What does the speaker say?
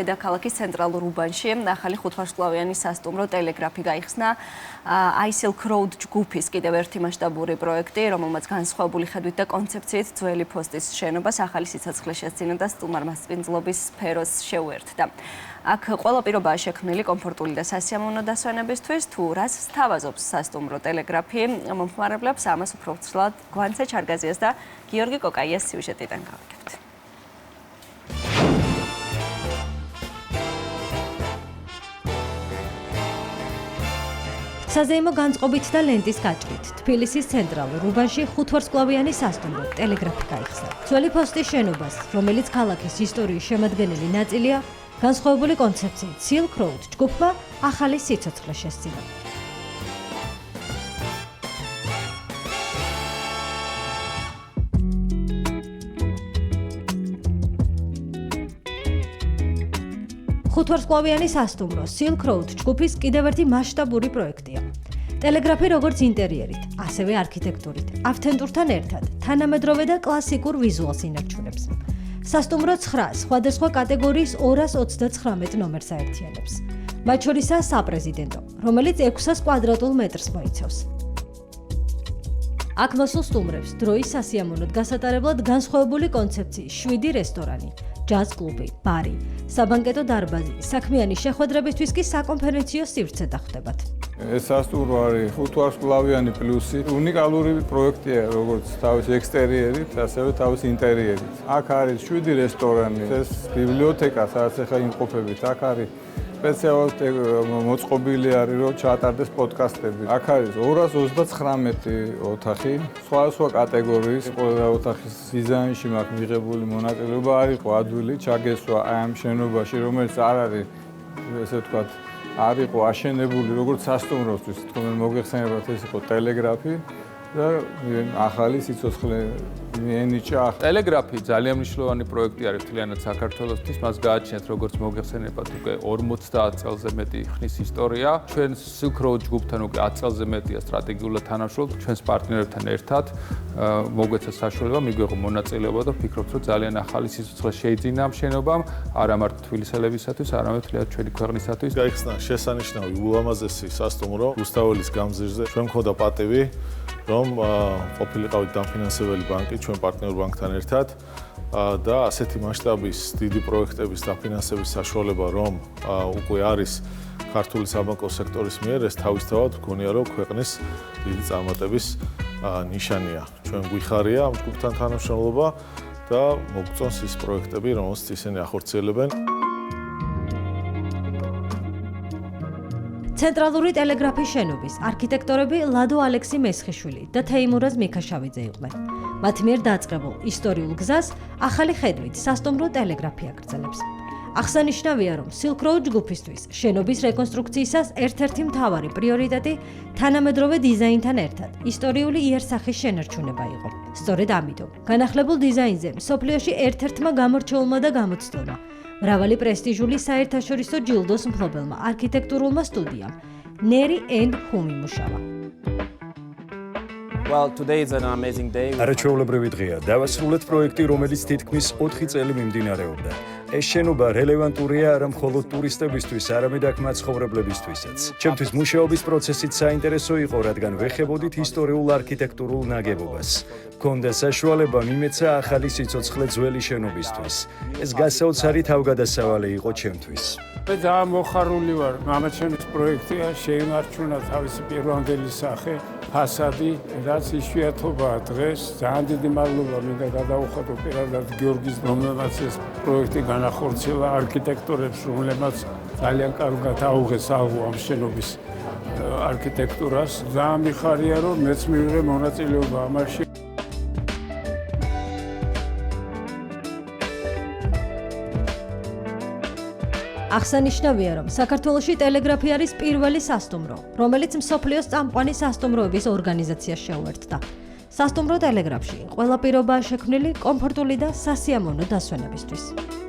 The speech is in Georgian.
დედაქალაქის ცენტრალურ უბანში ახალი 5-ვარსკვლავიანი სასტუმრო ტელეგრაფი გაიხსნა. Silk Road ჯგუფის კიდევ ერთი მასშტაბური პროექტი, რომელმაც განსხვავებული ხედვით და კონცეფციით ძველი ფოსტის შენობას ახალი სიცოცხლე შესძინა და სტუმარ-მასპინძლობის სფეროს შეუერთდა. აქ ყველა პირობაა შექმნილი კომფორტული და სასიამოვნო დასვენებისთვის, თუ რას სთავაზობს სასტუმრო ტელეგრაფი, მომხმარებლებს ამას უფრო ვრცლად გვანცე ჩარგაზიას და გიორგი კოკაიას სიუჟეტიდან გავიგებთ. საზეიმო განწყობით და ლენტის გაჭრით თბილისის ცენტრალურ უბანში 5-ვარსკვლავიანი სასტუმრო ტელეგრაფი გაიხსნა. ძველი ფოსტის შენობას, რომელიც ქალაქის ისტორიის შემადგენელი ნაწილია, განსხვავებული კონცეფციით Silk Road ჯგუფმა ახალი სიცოცხლე შესძინა. ხუთვარსკვლავიანი სასტუმრო Silk Road ჯგუფის კიდევ ერთი მასშტაბური პროექტია. ტელეგრაფი როგორც ინტერიერით, ასევე არქიტექტურით, ავთენტურთან ერთად, თანამედროვე და კლასიკურ ვიზუალს ინარჩუნებს. სასტუმრო 9 სხვადასხვა კატეგორიის 239 ნომერს აერთიანებს. მათ შორისაა საპრეზიდენტო, რომელიც 600 კვადრატულ მეტრს მოიცავს. აქ მოსულ სტუმრებს დროის სასიამოვნოდ გასატარებლად განსხვავებული კონცეფციის 7 რესტორანი, ჯაზ კლუბი, ბარი, საბანკეტო დარბაზი, საქმიანი შეხვედრებისთვის კი საკონფერენციო სივრცე დახვდებათ. ეს სასტუმრო არის 5-ვარსკვლავიანი პლუსი, უნიკალური პროექტია, როგორც თავისი ექსტერიერით, ასევე თავისი ინტერიერით. აქ არის 7 რესტორანი, ეს ბიბლიოთეკა, სადაც ახლა იმყოფებით, აქ არის სპეციალურად მოწყობილი არის, რომ ჩაატარდეს პოდკასტები. აქ არის 239 ოთახი, სხვადასხვა კატეგორიის, ყველა ოთახის დიზაინში მაქვს მიღებული მონაწილეობა, არ იყო ადვილი ჩაგესვა ამ შენობაში, რომელიც არ არის, ესე ვთქვათ, არ იყო აშენებული როგორც სასტუმროსთვის, თქო მოგეხსენებათ ეს იყო ტელეგრაფი და ახალი სიცოცხლე მიენიჭა. ტელეგრაფი ძალიან მნიშვნელოვანი პროექტი არის მთლიანად საქართველოსთვის, მას გააჩნიათ როგორც მოგეხსენებათ უკვე 50 წელზე მეტი ხნის ისტორია. ჩვენ Silk Road ჯგუფთან უკვე 10 წელზე მეტია სტრატეგიულად თანამშრომლობთ ჩვენს პარტნიორებთან ერთად. მოგვეცა საშუალება, მიგვიღო მონაწილეობა და ვფიქრობთ, რომ ძალიან ახალი სიცოცხლე შეიძინა ამ შენობამ, არა მარტო თბილისელებისათვის, არამედ მთლიანად ჩვენი ქვეყნისათვის. გაიხსნა შესანიშნავი ულამაზესი სასტუმრო რუსთაველის გამზირზე. ჩვენ მქონდა პატივი, რომ ყოფილიყავით დამფინანსებელი ბანკი ჩვენ პარტნიორ ბანკთან ერთად და ასეთი მასშტაბის დიდი პროექტების დაფინანსების საშუალება რომ უკვე არის ქართული საბანკო სექტორის მიერ ეს თავისთავად მგონია რომ ქვეყნის დიდი წარმატების ნიშანია. ჩვენ გვიხარია ამ ჯგუფთან თანამშრომლობა და მოგწონს ის პროექტები, რომელსაც ისინი ახორციელებენ. ცენტრალური ტელეგრაფის შენობის არქიტექტორები ლადო ალექსი მესხიშვილი და თეიმურაზ მიქაშავიძე იყვნენ. მათ მიერ დაწყებულ ისტორიულ გზას ახალი ხედვით სასტუმრო ტელეგრაფი აგრძელებს. აღსანიშნავია, რომ Silk Road ჯგუფისთვის შენობის რეკონსტრუქციისას ერთ-ერთი მთავარი პრიორიტეტი თანამედროვე დიზაინთან ერთად ისტორიული იერსახის შენარჩუნება იყო. სწორედ ამიტომ განახლებულ დიზაინზე მსოფლიოში ერთ-ერთმა გამორჩეულმა და გამოცდილმა მრავალი პრესტიჟული საერთაშორისო ჯილდოს მფლობელმა არქიტექტურულმა სტუდიამ ნერი ენ ჰუმი მუშავა. არაჩვეულებრივი დღეა. დავასრულეთ პროექტი, რომელიც თითქმის 4 წელი მიმდინარეობდა. ეს შენობა რელევანტურია არა მხოლოდ ტურისტებისთვის, არამედ აქ მაცხოვრებლებისთვისაც. ჩემთვის მუშაობის პროცესიც საინტერესო იყო, რადგან ვეხებოდით ისტორიულ არქიტექტურულ ნაგებობას. მქონდა საშუალება მიმეცა ახალი სიცოცხლე ძველი შენობისთვის. ეს გასაოცარი თავგადასავალი იყო ჩემთვის. მე ძალიან მოხარული ვარ, მამაჩემის პროექტია შეინარჩუნა თავისი პირვანდელი სახე, ფასადი, რაც იშვიათობაა დღეს. ძალიან დიდი მადლობა მინდა გადაუხადო პირადად გიორგის, რომელმაც ეს პროექტი განახორციელა, არქიტექტორებს, რომლებმაც ძალიან კარგად აუღეს ალღო ამ შენობის არქიტექტურას. ძალიან მიხარია, რომ მეც მივიღე მონაწილეობა ამაში. აღსანიშნავია, რომ საქართველოში ტელეგრაფი არის პირველი სასტუმრო, რომელიც მსოფლიოს წამყვანი სასტუმროების ორგანიზაციას შეუერთდა. სასტუმრო ტელეგრაფში ყველა პირობაა შექმნილი კომფორტული და სასიამოვნო დასვენებისთვის.